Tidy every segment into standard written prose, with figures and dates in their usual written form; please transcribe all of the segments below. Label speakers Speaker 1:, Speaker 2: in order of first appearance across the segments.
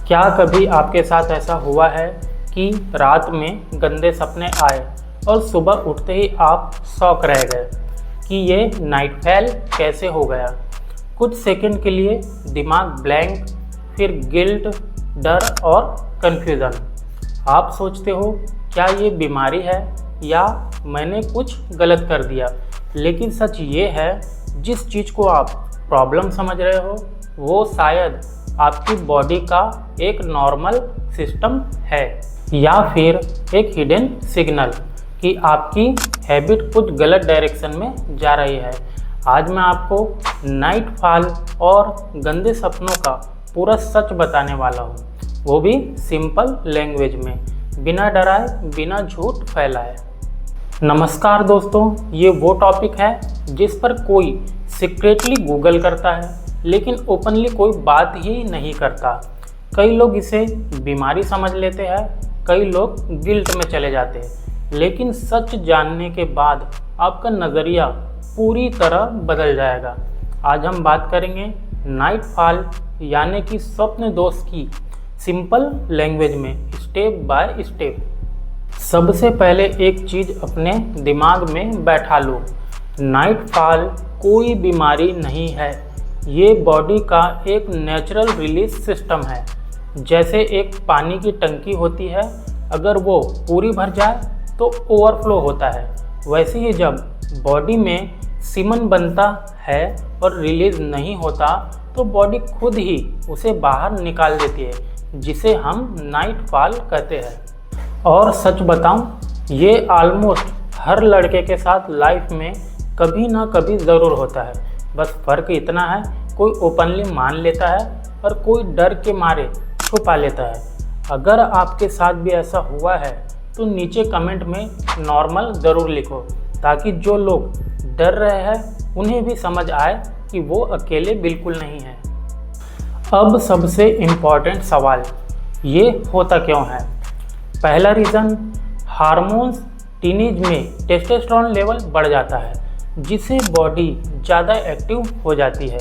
Speaker 1: क्या कभी आपके साथ ऐसा हुआ है कि रात में गंदे सपने आए और सुबह उठते ही आप शॉक रह गए कि ये नाइटफॉल कैसे हो गया। कुछ सेकंड के लिए दिमाग ब्लैंक, फिर गिल्ट, डर और कन्फ्यूज़न। आप सोचते हो क्या ये बीमारी है या मैंने कुछ गलत कर दिया। लेकिन सच ये है, जिस चीज़ को आप प्रॉब्लम समझ रहे हो वो शायद आपकी बॉडी का एक नॉर्मल सिस्टम है या फिर एक हिडन सिग्नल कि आपकी हैबिट कुछ गलत डायरेक्शन में जा रही है। आज मैं आपको नाइटफॉल और गंदे सपनों का पूरा सच बताने वाला हूँ, वो भी सिंपल लैंग्वेज में, बिना डराए, बिना झूठ फैलाए। नमस्कार दोस्तों, ये वो टॉपिक है जिस पर कोई सीक्रेटली गूगल करता है लेकिन ओपनली कोई बात ही नहीं करता। कई लोग इसे बीमारी समझ लेते हैं, कई लोग गिल्ट में चले जाते हैं, लेकिन सच जानने के बाद आपका नज़रिया पूरी तरह बदल जाएगा। आज हम बात करेंगे नाइटफॉल यानी कि स्वप्न दोष की सिंपल लैंग्वेज में, स्टेप बाय स्टेप। सबसे पहले एक चीज़ अपने दिमाग में बैठा लो, नाइटफॉल कोई बीमारी नहीं है, ये बॉडी का एक नेचुरल रिलीज सिस्टम है। जैसे एक पानी की टंकी होती है, अगर वो पूरी भर जाए तो ओवरफ्लो होता है, वैसे ही जब बॉडी में सीमन बनता है और रिलीज नहीं होता तो बॉडी खुद ही उसे बाहर निकाल देती है, जिसे हम नाइटफॉल कहते हैं। और सच बताऊं, ये ऑलमोस्ट हर लड़के के साथ लाइफ में कभी ना कभी ज़रूर होता है। बस फ़र्क इतना है, कोई ओपनली मान लेता है और कोई डर के मारे छुपा लेता है। अगर आपके साथ भी ऐसा हुआ है तो नीचे कमेंट में नॉर्मल ज़रूर लिखो, ताकि जो लोग डर रहे हैं उन्हें भी समझ आए कि वो अकेले बिल्कुल नहीं हैं। अब सबसे इम्पॉर्टेंट सवाल, ये होता क्यों है? पहला रीज़न, हार्मोन्स टीनेज में टेस्टोस्टेरोन लेवल बढ़ जाता है, जिससे बॉडी ज़्यादा एक्टिव हो जाती है।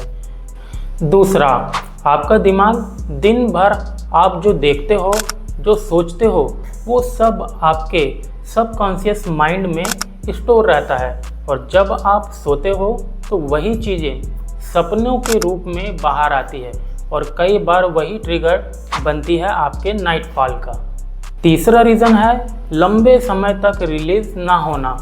Speaker 1: दूसरा, आपका दिमाग दिन भर आप जो देखते हो, जो सोचते हो, वो सब आपके सबकॉन्शियस माइंड में स्टोर रहता है, और जब आप सोते हो तो वही चीज़ें सपनों के रूप में बाहर आती है और कई बार वही ट्रिगर बनती है आपके नाइटफॉल का। तीसरा रीज़न है लंबे समय तक रिलीज ना होना।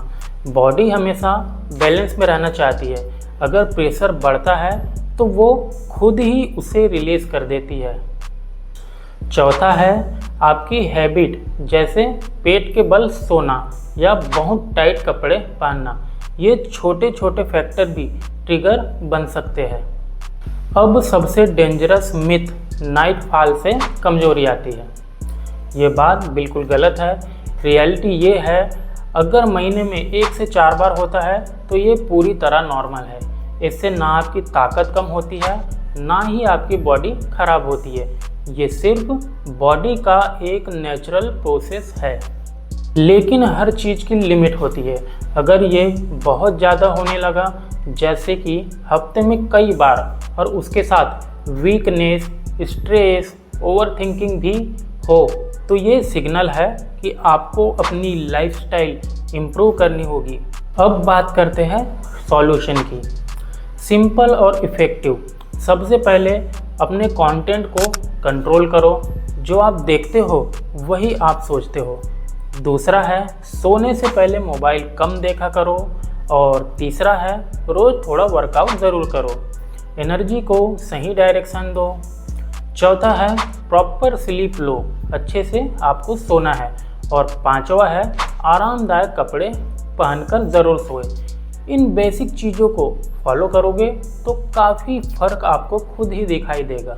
Speaker 1: बॉडी हमेशा बैलेंस में रहना चाहती है, अगर प्रेशर बढ़ता है तो वो खुद ही उसे रिलीज कर देती है। चौथा है आपकी हैबिट, जैसे पेट के बल सोना या बहुत टाइट कपड़े पहनना। ये छोटे छोटे फैक्टर भी ट्रिगर बन सकते हैं। अब सबसे डेंजरस मिथ, नाइटफॉल से कमजोरी आती है। ये बात बिल्कुल गलत है। रियलिटी ये है, अगर महीने में 1 से 4 बार होता है तो ये पूरी तरह नॉर्मल है। इससे ना आपकी ताकत कम होती है, ना ही आपकी बॉडी खराब होती है। ये सिर्फ बॉडी का एक नेचुरल प्रोसेस है। लेकिन हर चीज़ की लिमिट होती है। अगर ये बहुत ज़्यादा होने लगा, जैसे कि हफ्ते में कई बार, और उसके साथ वीकनेस, स्ट्रेस, ओवरथिंकिंग भी हो, तो ये सिग्नल है कि आपको अपनी लाइफस्टाइल इम्प्रूव करनी होगी। अब बात करते हैं सॉल्यूशन की, सिंपल और इफ़ेक्टिव। सबसे पहले अपने कंटेंट को कंट्रोल करो, जो आप देखते हो वही आप सोचते हो। दूसरा है सोने से पहले मोबाइल कम देखा करो, और तीसरा है रोज़ थोड़ा वर्कआउट ज़रूर करो, एनर्जी को सही डायरेक्शन दो। चौथा है प्रॉपर स्लीप लो, अच्छे से आपको सोना है। और पांचवा है आरामदायक कपड़े पहनकर ज़रूर सोए। इन बेसिक चीज़ों को फॉलो करोगे तो काफ़ी फ़र्क आपको खुद ही दिखाई देगा।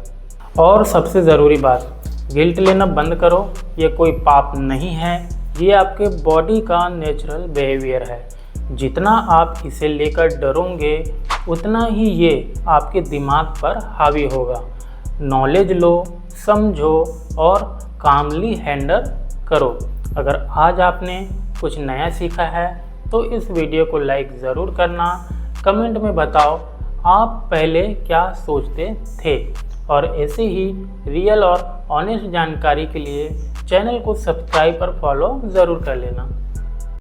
Speaker 1: और सबसे ज़रूरी बात, गिल्ट लेना बंद करो। ये कोई पाप नहीं है, ये आपके बॉडी का नेचुरल बिहेवियर है। जितना आप इसे लेकर डरोगे उतना ही ये आपके दिमाग पर हावी होगा। नॉलेज लो, समझो और कामली हैंडल करो। अगर आज आपने कुछ नया सीखा है तो इस वीडियो को लाइक ज़रूर करना। कमेंट में बताओ आप पहले क्या सोचते थे। और ऐसी ही रियल और ऑनेस्ट जानकारी के लिए चैनल को सब्सक्राइब और फॉलो ज़रूर कर लेना।